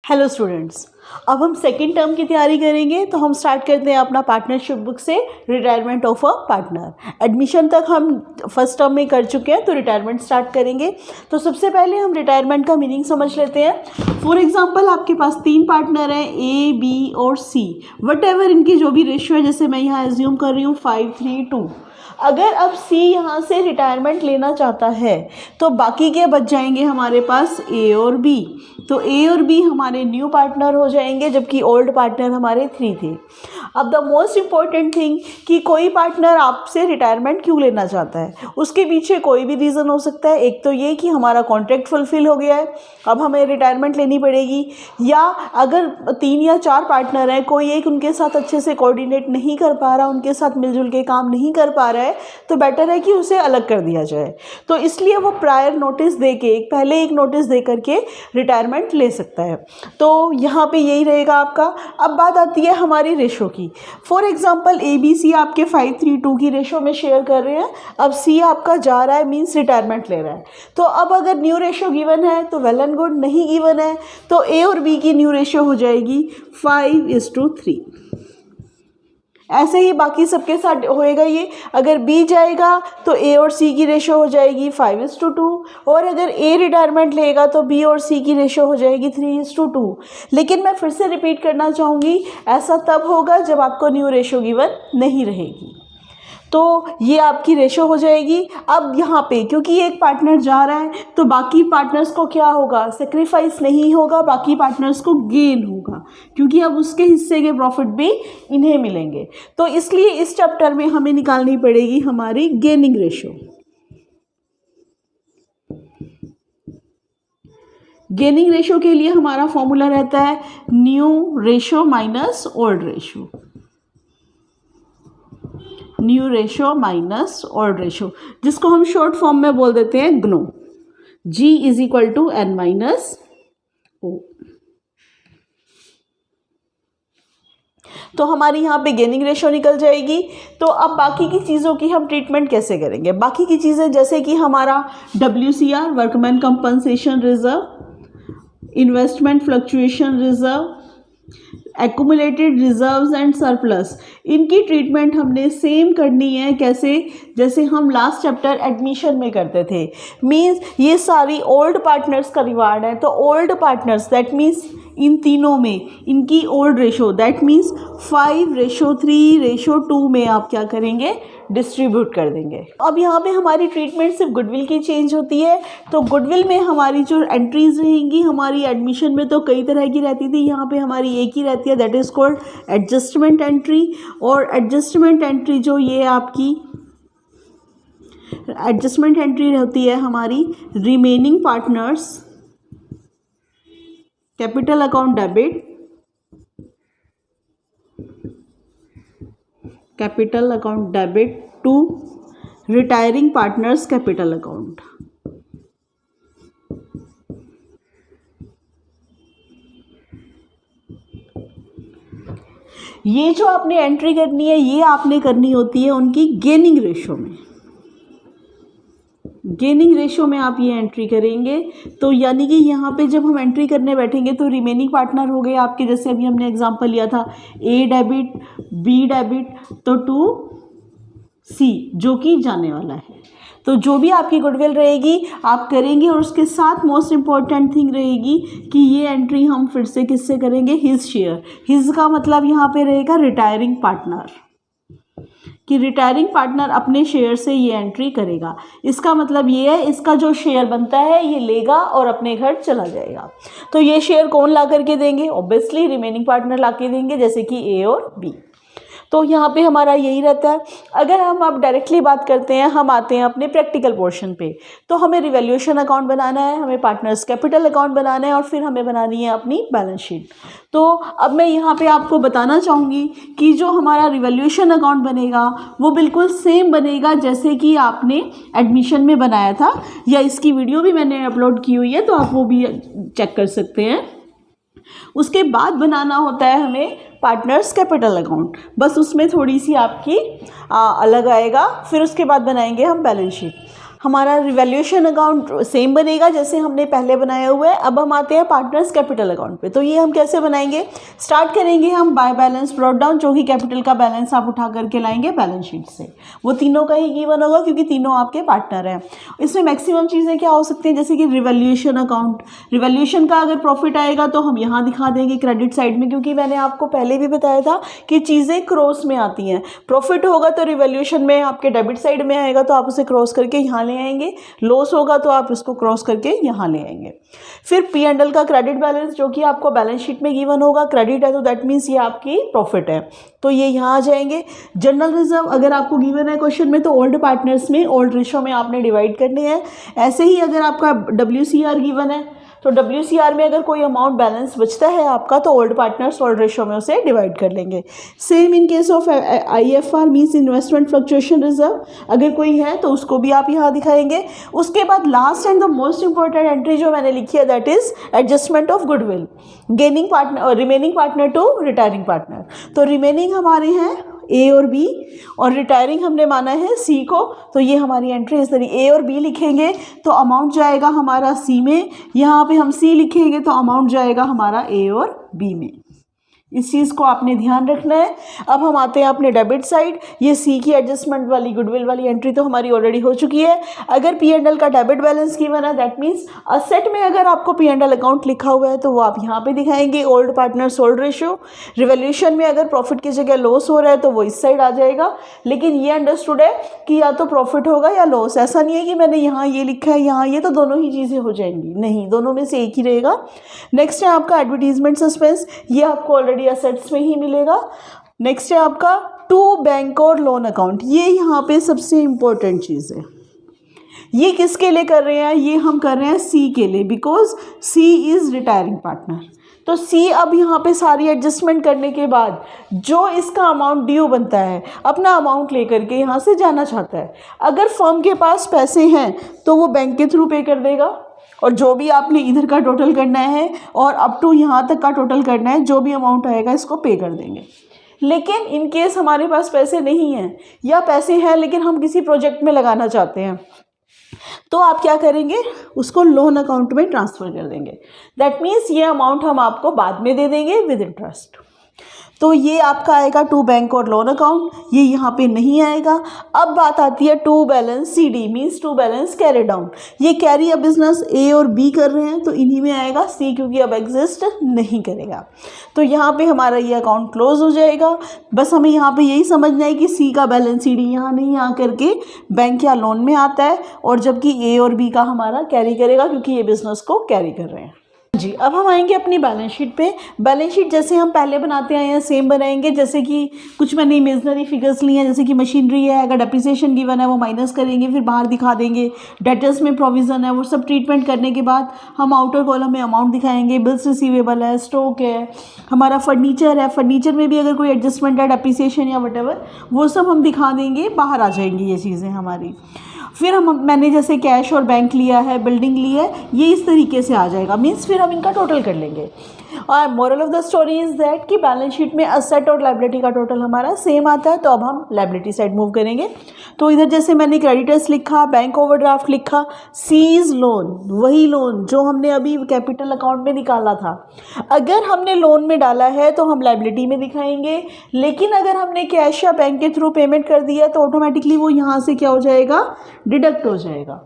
Hello students, अब हम second term की तैयारी करेंगे। तो हम स्टार्ट करते हैं अपना पार्टनरशिप बुक से retirement of a partner. Admission तक हम फर्स्ट टर्म में कर चुके हैं, तो रिटायरमेंट स्टार्ट करेंगे। तो सबसे पहले हम रिटायरमेंट का मीनिंग समझ लेते हैं। फॉर एग्जांपल आपके पास 3 पार्टनर हैं, ए, बी और सी। वट एवर इनकी जो भी रेशियो है, जैसे मैं यहाँ एज्यूम कर रही हूँ 5, 3, 2। अगर अब सी यहाँ से रिटायरमेंट लेना चाहता है तो बाकी के बच जाएंगे हमारे पास ए और बी। तो ए और बी हमारे न्यू पार्टनर हो जाएंगे, जबकि ओल्ड पार्टनर हमारे 3 थे। अब द मोस्ट इम्पॉर्टेंट थिंग कि कोई पार्टनर आपसे रिटायरमेंट क्यों लेना चाहता है, उसके पीछे कोई भी रीज़न हो सकता है। एक तो ये कि हमारा कॉन्ट्रैक्ट फुलफिल हो गया है, अब हमें रिटायरमेंट लेनी पड़ेगी। या अगर 3 या 4 पार्टनर हैं, कोई एक उनके साथ अच्छे से कोऑर्डिनेट नहीं कर पा रहा, उनके साथ मिलजुल के काम नहीं कर पा रहा है, तो बेटर है कि उसे अलग कर दिया जाए। तो इसलिए वो प्रायर नोटिस दे के पहले एक नोटिस दे करके रिटायरमेंट ले सकता है। तो यहाँ पे यही रहेगा आपका। अब बात आती है हमारी रेशो की। For example A B C आपके 5, 3, 2 की रेशो में शेयर कर रहे हैं। अब सी आपका जा रहा है, मीन्स रिटायरमेंट ले रहा है। तो अब अगर न्यू रेशो गिवन है तो वेल एंड गुड, नहीं गिवन है तो ए और बी की न्यू रेशो हो जाएगी 5:3। ऐसे ही बाकी सबके साथ होएगा ये। अगर बी जाएगा तो ए और सी की रेशो हो जाएगी 5:2, और अगर ए रिटायरमेंट लेगा तो बी और सी की रेशो हो जाएगी 3:2। लेकिन मैं फिर से रिपीट करना चाहूँगी, ऐसा तब होगा जब आपको न्यू रेशो गिवन नहीं रहेगी। तो ये आपकी रेशो हो जाएगी। अब यहाँ पे क्योंकि एक पार्टनर जा रहा है तो बाकी पार्टनर्स को क्या होगा, सेक्रीफाइस नहीं होगा, बाकी पार्टनर्स को गेन होगा, क्योंकि अब उसके हिस्से के प्रॉफिट भी इन्हें मिलेंगे। तो इसलिए इस चैप्टर में हमें निकालनी पड़ेगी हमारी गेनिंग रेशो। गेनिंग रेशो के लिए हमारा फॉर्मूला रहता है new ratio minus old ratio. New ratio minus old ratio, जिसको हम शॉर्ट फॉर्म में बोल देते हैं ग्नो। G = N - O। तो हमारी यहाँ पे गेनिंग रेशो निकल जाएगी। तो अब बाकी की चीज़ों की हम ट्रीटमेंट कैसे करेंगे। बाकी की चीज़ें जैसे कि हमारा WCR workman compensation reserve, investment fluctuation reserve, accumulated reserves and surplus, इनकी ट्रीटमेंट हमने सेम करनी है। कैसे, जैसे हम लास्ट चैप्टर एडमिशन में करते थे। मींस ये सारी ओल्ड पार्टनर्स का रिवार्ड है। तो old partners that means in तीनों में इनकी ओल्ड रेशो दैट मीन्स 5:3:2 में आप क्या करेंगे, डिस्ट्रीब्यूट कर देंगे। अब यहाँ पे हमारी ट्रीटमेंट सिर्फ गुडविल की चेंज होती है। तो गुडविल में हमारी जो एंट्रीज रहेंगी, हमारी एडमिशन में तो कई तरह की रहती थी, यहाँ पे हमारी एक ही रहती है, that is called adjustment entry. और एडजस्टमेंट एंट्री जो ये आपकी एडजस्टमेंट एंट्री होती है हमारी remaining partners capital account debit, capital account debit to retiring partners capital account. ये जो आपने एंट्री करनी है, ये आपने करनी होती है उनकी गेनिंग रेशो में। गेनिंग रेशो में आप ये एंट्री करेंगे। तो यानी कि यहाँ पे जब हम एंट्री करने बैठेंगे तो रिमेनिंग पार्टनर हो गए आपके, जैसे अभी हमने एग्जांपल लिया था ए डेबिट, बी डेबिट, तो टू सी जो कि जाने वाला है। तो जो भी आपकी गुडविल रहेगी आप करेंगे, और उसके साथ मोस्ट इम्पॉर्टेंट थिंग रहेगी कि ये एंट्री हम फिर से किससे करेंगे, हिज शेयर। हिज का मतलब यहाँ पे रहेगा रिटायरिंग पार्टनर, कि रिटायरिंग पार्टनर अपने शेयर से ये एंट्री करेगा। इसका मतलब ये है, इसका जो शेयर बनता है ये लेगा और अपने घर चला जाएगा। तो ये शेयर कौन ला करके देंगे, ऑब्वियसली रिमेनिंग पार्टनर ला के देंगे, जैसे कि ए और बी। तो यहाँ पे हमारा यही रहता है। अगर हम अब डायरेक्टली बात करते हैं, हम आते हैं अपने प्रैक्टिकल पोर्शन पे। तो हमें रिवैल्यूएशन अकाउंट बनाना है, हमें पार्टनर्स कैपिटल अकाउंट बनाना है, और फिर हमें बनानी है अपनी बैलेंस शीट। तो अब मैं यहाँ पे आपको बताना चाहूँगी कि जो हमारा रिवैल्यूएशन अकाउंट बनेगा वो बिल्कुल सेम बनेगा जैसे कि आपने एडमिशन में बनाया था, या इसकी वीडियो भी मैंने अपलोड की हुई है, तो आप वो भी चेक कर सकते हैं। उसके बाद बनाना होता है हमें पार्टनर्स कैपिटल अकाउंट, बस उसमें थोड़ी सी आपकी अलग आएगा। फिर उसके बाद बनाएंगे हम बैलेंस शीट। हमारा रिवैल्यूएशन अकाउंट सेम बनेगा जैसे हमने पहले बनाया हुआ है। अब हम आते हैं पार्टनर्स कैपिटल अकाउंट पे। तो ये हम कैसे बनाएंगे, स्टार्ट करेंगे हम बाय बैलेंस ब्रॉट डाउन, जो कि कैपिटल का बैलेंस आप उठा करके लाएंगे बैलेंस शीट से। वो तीनों का ही गिवन होगा क्योंकि तीनों आपके पार्टनर हैं। इसमें मैक्सिमम चीज़ें क्या हो सकती हैं, जैसे कि रिवैल्यूएशन अकाउंट, रिवैल्यूएशन का अगर प्रॉफिट आएगा तो हम यहाँ दिखा देंगे क्रेडिट साइड में, क्योंकि मैंने आपको पहले भी बताया था कि चीज़ें क्रॉस में आती हैं। प्रॉफिट होगा तो रिवैल्यूएशन में आपके डेबिट साइड में आएगा, तो आप उसे क्रॉस करके यहाँ ले आएंगे। लॉस होगा तो आप इसको क्रॉस करके यहाँ ले आएंगे। फिर पी एंड एल का क्रेडिट बैलेंस, जो कि आपको बैलेंस शीट में गिवन होगा। क्रेडिट है तो दैट मीन्स ये आपकी प्रॉफिट है, तो ये यहाँ आ जाएंगे। जनरल रिजर्व अगर आपको गिवन है क्वेश्चन में तो ओल्ड पार्टनर्स में ओल्ड रेशो में आपने डिवाइड करने हैं। ऐसे ही अगर आपका WCR गिवन है तो WCR में अगर कोई अमाउंट बैलेंस बचता है आपका तो ओल्ड पार्टनर्स ओल्ड रेशो में उसे डिवाइड कर लेंगे। Same in case of IFR means investment fluctuation reserve, अगर कोई है तो उसको भी आप यहाँ दिखाएंगे। उसके बाद last and the most important entry जो मैंने लिखी है that is adjustment of goodwill, gaining partner remaining partner to retiring partner. तो रिमेनिंग हमारे हैं A और B और रिटायरिंग हमने माना है C को, तो ये हमारी एंट्री इस तरीके A और B लिखेंगे तो अमाउंट जाएगा हमारा C में, यहाँ पे हम C लिखेंगे तो अमाउंट जाएगा हमारा A और B में। इस चीज़ को आपने ध्यान रखना है। अब हम आते हैं अपने डेबिट साइड। ये सी की एडजस्टमेंट वाली गुडविल वाली एंट्री तो हमारी ऑलरेडी हो चुकी है। अगर पी एंड एल का डेबिट बैलेंस गिवन है दैट मीन्स असेट में अगर आपको पी एंड एल अकाउंट लिखा हुआ है तो वो आप यहाँ पे दिखाएंगे, old partners old ratio. Revaluation में अगर प्रॉफिट की जगह लॉस हो रहा है तो वो इस साइड आ जाएगा। लेकिन ये अंडरस्टूड है कि या तो प्रॉफिट होगा या लॉस, ऐसा नहीं है कि मैंने यहाँ ये लिखा है यहाँ ये, तो दोनों ही चीज़ें हो जाएंगी, नहीं, दोनों में से एक ही रहेगा। नेक्स्ट है आपका एडवर्टीजमेंट सस्पेंस, ये आपको ऑलरेडी असेट्स में ही मिलेगा। नेक्स्ट है आपका टू बैंक और लोन अकाउंट, ये यहाँ पे सबसे इंपॉर्टेंट चीज़ है। ये किसके लिए कर रहे हैं, ये हम कर रहे हैं सी के लिए, because C is retiring partner. तो सी अब यहाँ पे सारी एडजस्टमेंट करने के बाद जो इसका अमाउंट ड्यू बनता है अपना अमाउंट लेकर के यहाँ से जाना चाहता है। अगर फर्म के पास पैसे हैं तो वो बैंक के थ्रू पे कर देगा, और जो भी आपने इधर का टोटल करना है और अप टू यहाँ तक का टोटल करना है, जो भी अमाउंट आएगा इसको पे कर देंगे। लेकिन इन केस हमारे पास पैसे नहीं हैं या पैसे हैं लेकिन हम किसी प्रोजेक्ट में लगाना चाहते हैं तो आप क्या करेंगे, उसको लोन अकाउंट में ट्रांसफ़र कर देंगे। दैट मीन्स ये अमाउंट हम आपको बाद में दे देंगे विद इंटरेस्ट। तो ये आपका आएगा टू बैंक और लोन अकाउंट, ये यहाँ पे नहीं आएगा। अब बात आती है to balance CD means to balance carry down. ये कैरी अब बिजनेस A और B कर रहे हैं तो इन्हीं में आएगा C, क्योंकि अब एग्जिस्ट नहीं करेगा। तो यहाँ पे हमारा ये अकाउंट क्लोज हो जाएगा। बस हमें यहाँ पे यही समझना है कि C का बैलेंस CD यहाँ नहीं आ करके बैंक या लोन में आता है, और जबकि A और B का हमारा कैरी करेगा क्योंकि ये बिजनेस को कैरी कर रहे हैं। जी, अब हम आएंगे अपनी बैलेंस शीट पे। बैलेंस शीट जैसे हम पहले बनाते आए हैं सेम बनाएंगे। जैसे कि कुछ मैंने इमेजनरी फिगर्स लिए हैं, जैसे कि मशीनरी है, अगर डेप्रिसिएशन गिवन है वो माइनस करेंगे, फिर बाहर दिखा देंगे। डेटर्स में प्रोविज़न है, वो सब ट्रीटमेंट करने के बाद हम आउटर कॉलम में अमाउंट दिखाएंगे। बिल्स रिसीवेबल है, स्टॉक है, हमारा फर्नीचर है, फर्नीचर में भी अगर कोई एडजस्टमेंट है, डेप्रिसिएशन या वटेवर, वो सब हम दिखा देंगे, बाहर आ जाएंगी ये चीज़ें हमारी। फिर मैंने जैसे कैश और बैंक लिया है, बिल्डिंग ली है, ये इस तरीके से आ जाएगा। मीन्स फिर हम इनका टोटल कर लेंगे। और moral of the story is that कि बैलेंस शीट में असेट और लायबिलिटी का टोटल हमारा सेम आता है। तो अब हम लायबिलिटी साइड मूव करेंगे। तो इधर जैसे मैंने क्रेडिटर्स लिखा, बैंक ओवरड्राफ्ट लिखा, सीज लोन, वही लोन जो हमने अभी कैपिटल अकाउंट में निकाला था। अगर हमने लोन में डाला है तो हम लायबिलिटी में दिखाएंगे, लेकिन अगर हमने कैश या बैंक के थ्रू पेमेंट कर दिया तो ऑटोमेटिकली वो यहाँ से क्या हो जाएगा, डिडक्ट हो जाएगा।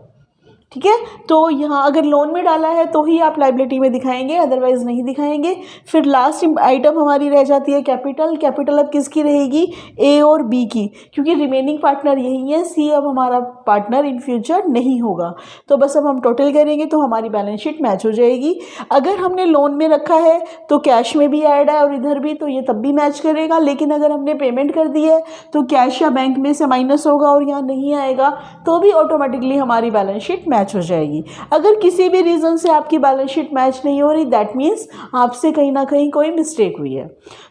ठीक है, तो यहाँ अगर लोन में डाला है तो ही आप लायबिलिटी में दिखाएंगे, अदरवाइज नहीं दिखाएंगे। फिर लास्ट आइटम हमारी रह जाती है कैपिटल। कैपिटल अब किसकी रहेगी, A और B की, क्योंकि रिमेनिंग पार्टनर यही है। C अब हमारा पार्टनर इन फ्यूचर नहीं होगा। तो बस अब हम टोटल करेंगे तो हमारी बैलेंस शीट मैच हो जाएगी। अगर हमने लोन में रखा है तो कैश में भी ऐड है और इधर भी, तो ये तब भी मैच करेगा। लेकिन अगर हमने पेमेंट कर दी है तो कैश या बैंक में से माइनस होगा और यहाँ नहीं आएगा, तो भी ऑटोमेटिकली हमारी बैलेंस शीट मैच हो जाएगी। अगर किसी भी रीज़न से आपकी बैलेंस शीट मैच नहीं हो रही, दैट मीन्स आपसे कहीं ना कहीं कोई मिस्टेक हुई है।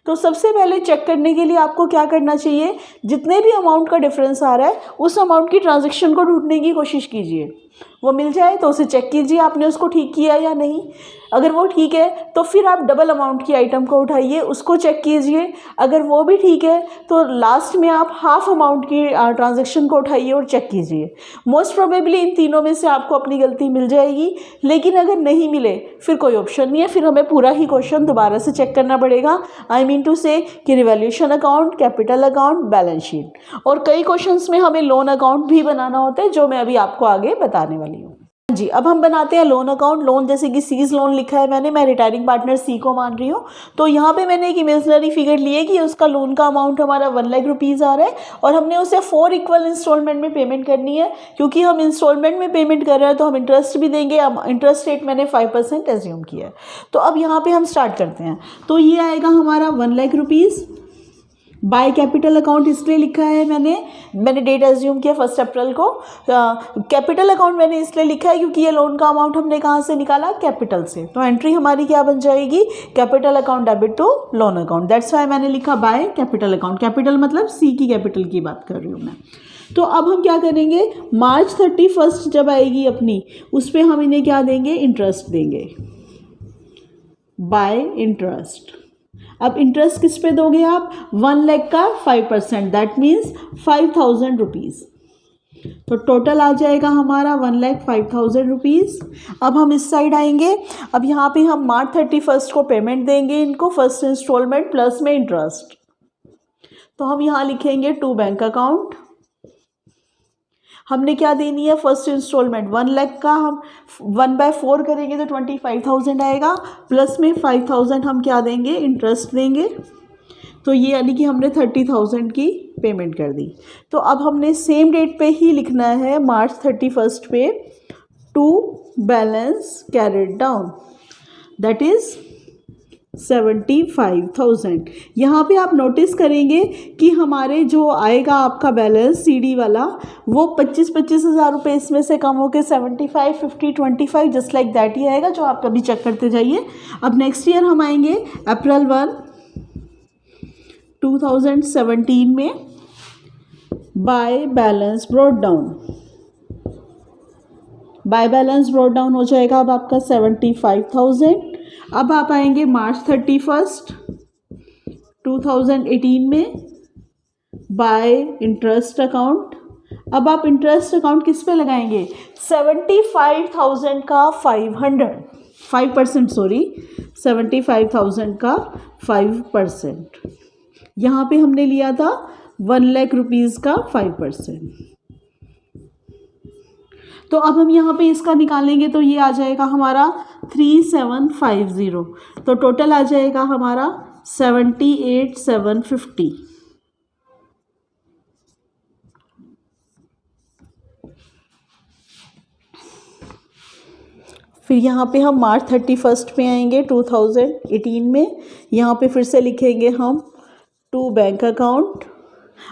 तो सबसे पहले चेक करने के लिए आपको क्या करना चाहिए, जितने भी अमाउंट का डिफरेंस आ रहा है उस अमाउंट की ट्रांजैक्शन को ढूंढने की कोशिश कीजिए। वो मिल जाए तो उसे चेक कीजिए आपने उसको ठीक किया या नहीं। अगर वो ठीक है तो फिर आप डबल अमाउंट की आइटम को उठाइए, उसको चेक कीजिए। अगर वो भी ठीक है तो लास्ट में आप हाफ अमाउंट की ट्रांजैक्शन को उठाइए और चेक कीजिए। मोस्ट प्रोबेबली इन तीनों में से आपको अपनी गलती मिल जाएगी, लेकिन अगर नहीं मिले फिर कोई ऑप्शन नहीं है, फिर हमें पूरा ही क्वेश्चन दोबारा से चेक करना पड़ेगा। आई मीन टू से कि revaluation account, capital account, balance sheet, और कई क्वेश्चंस में हमें लोन अकाउंट भी बनाना होता है, जो मैं अभी आपको आगे बताने वाली हूँ। जी, अब हम बनाते हैं लोन अकाउंट। लोन जैसे कि सीज लोन लिखा है मैंने, मैं रिटायरिंग पार्टनर सी को मान रही हूँ, तो यहाँ पे मैंने एक इमेजिनरी फिगर ली है कि उसका लोन का अमाउंट हमारा 1 लाख रुपीज़ आ रहा है और हमने उसे 4 इक्वल इंस्टॉलमेंट में पेमेंट करनी है। क्योंकि हम इंस्टॉलमेंट में पेमेंट कर रहे हैं तो हम इंटरेस्ट भी देंगे। इंटरेस्ट रेट मैंने 5% एज्यूम किया है। तो अब यहाँ पर हम स्टार्ट करते हैं। तो ये आएगा हमारा 1 lakh rupees. By capital account इसलिए लिखा है मैंने डेट एज्यूम किया 1 अप्रैल को। कैपिटल अकाउंट मैंने इसलिए लिखा है क्योंकि ये लोन का अमाउंट हमने कहाँ से निकाला, कैपिटल से। तो एंट्री हमारी क्या बन जाएगी, capital account debit to loan account. That's why मैंने लिखा बाय कैपिटल अकाउंट। कैपिटल मतलब सी की कैपिटल की बात कर रही हूँ मैं। तो अब हम क्या करेंगे, मार्च 31 जब आएगी अपनी, उस पर हम इन्हें क्या देंगे, इंटरेस्ट देंगे, बाय इंटरेस्ट। अब इंटरेस्ट किस पे दोगे आप, 1 लाख का 5%, दैट मीन्स 5,000 रुपीज़। तो टोटल आ जाएगा हमारा 1,05,000 रुपीज़। अब हम इस साइड आएंगे। अब यहाँ पे हम मार्च 31 को पेमेंट देंगे इनको, फर्स्ट इंस्टॉलमेंट प्लस में इंटरेस्ट। तो हम यहाँ लिखेंगे टू बैंक अकाउंट। हमने क्या देनी है, फर्स्ट इंस्टॉलमेंट 1 लाख का हम 1/4 करेंगे तो 25,000 आएगा, प्लस में 5,000 हम क्या देंगे, इंटरेस्ट देंगे। तो ये यानी कि हमने 30,000 की पेमेंट कर दी। तो अब हमने सेम डेट पे ही लिखना है, मार्च 31 पे, to balance carried down, that is 75,000। यहाँ पे आप नोटिस करेंगे कि हमारे जो आएगा आपका बैलेंस सीडी वाला, वो 25 हज़ार रुपये इसमें से कम होकर 75, 50, 25 जस्ट लाइक दैट ही आएगा, जो आप कभी चेक करते जाइए। अब नेक्स्ट ईयर हम आएंगे अप्रैल 1, 2017 में, by balance brought down. By balance brought down हो जाएगा अब आपका 75,000। अब आप आएंगे मार्च 31, 2018 में, बाय इंटरेस्ट अकाउंट। अब आप इंटरेस्ट अकाउंट किस पे लगाएंगे, 75,000 का 5% सॉरी 75,000 का 5%। यहाँ पे हमने लिया था 1 लाख रुपीज़ का 5%। तो अब हम यहाँ पे इसका निकालेंगे तो ये आ जाएगा हमारा 3750। तो टोटल आ जाएगा हमारा 78,750। फिर यहाँ पे हम मार्च 31 पे आएंगे 2018 में। यहाँ पे फिर से लिखेंगे हम टू बैंक अकाउंट।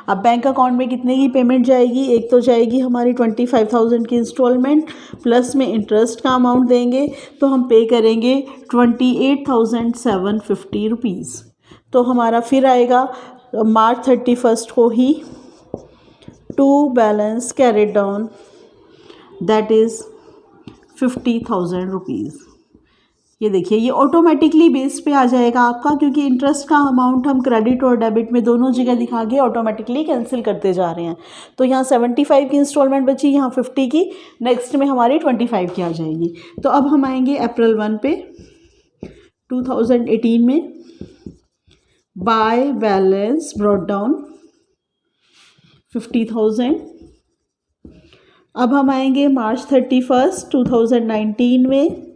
अब बैंक अकाउंट में कितने की पेमेंट जाएगी, एक तो जाएगी हमारी 25,000 की इंस्टॉलमेंट, प्लस में इंटरेस्ट का अमाउंट देंगे, तो हम पे करेंगे 28,750 रुपीज़। तो हमारा फिर आएगा मार्च 31 को ही to balance carried down, that is 50,000 rupees. ये देखिए ये ऑटोमेटिकली बेस पे आ जाएगा आपका, क्योंकि इंटरेस्ट का अमाउंट हम क्रेडिट और डेबिट में दोनों जगह दिखा के ऑटोमेटिकली कैंसिल करते जा रहे हैं। तो यहाँ 75 की इंस्टॉलमेंट बची, यहाँ 50 की, नेक्स्ट में हमारी 25 की आ जाएगी। तो अब हम आएंगे अप्रैल 1 पे 2018 में, बाय बैलेंस ब्रॉट डाउन 50,000। अब हम आएंगे मार्च 31, 2019 में,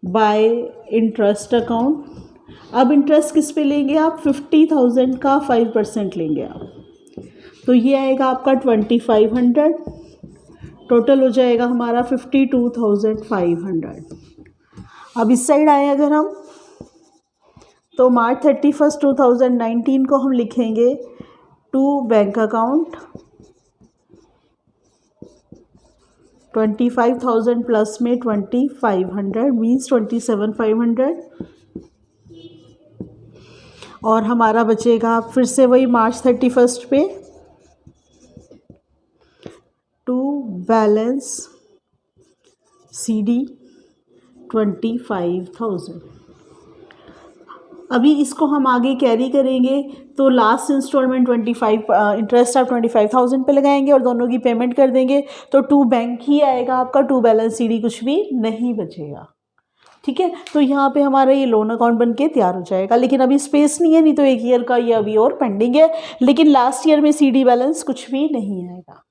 बाय इंटरेस्ट अकाउंट। अब इंटरेस्ट किस पे लेंगे आप, 50,000 का 5% लेंगे आप। तो ये आएगा आपका 2500। टोटल हो जाएगा हमारा 52,500। अब इस साइड आए अगर हम, तो मार्च 31, 2019 को हम लिखेंगे टू बैंक अकाउंट 25,000 प्लस में 2,500 मीन्स 27,500। और हमारा बचेगा फिर से वही मार्च 31 पे टू बैलेंस CD 25,000। अभी इसको हम आगे कैरी करेंगे तो लास्ट इंस्टॉलमेंट 25 इंटरेस्ट आप 25,000 पे लगाएंगे और दोनों की पेमेंट कर देंगे तो टू बैंक ही आएगा आपका, टू बैलेंस CD कुछ भी नहीं बचेगा। ठीक है, तो यहाँ पे हमारा ये लोन अकाउंट बन के तैयार हो जाएगा। लेकिन अभी स्पेस नहीं है, नहीं तो एक ईयर का ये अभी और पेंडिंग है, लेकिन लास्ट ईयर में CD बैलेंस कुछ भी नहीं आएगा।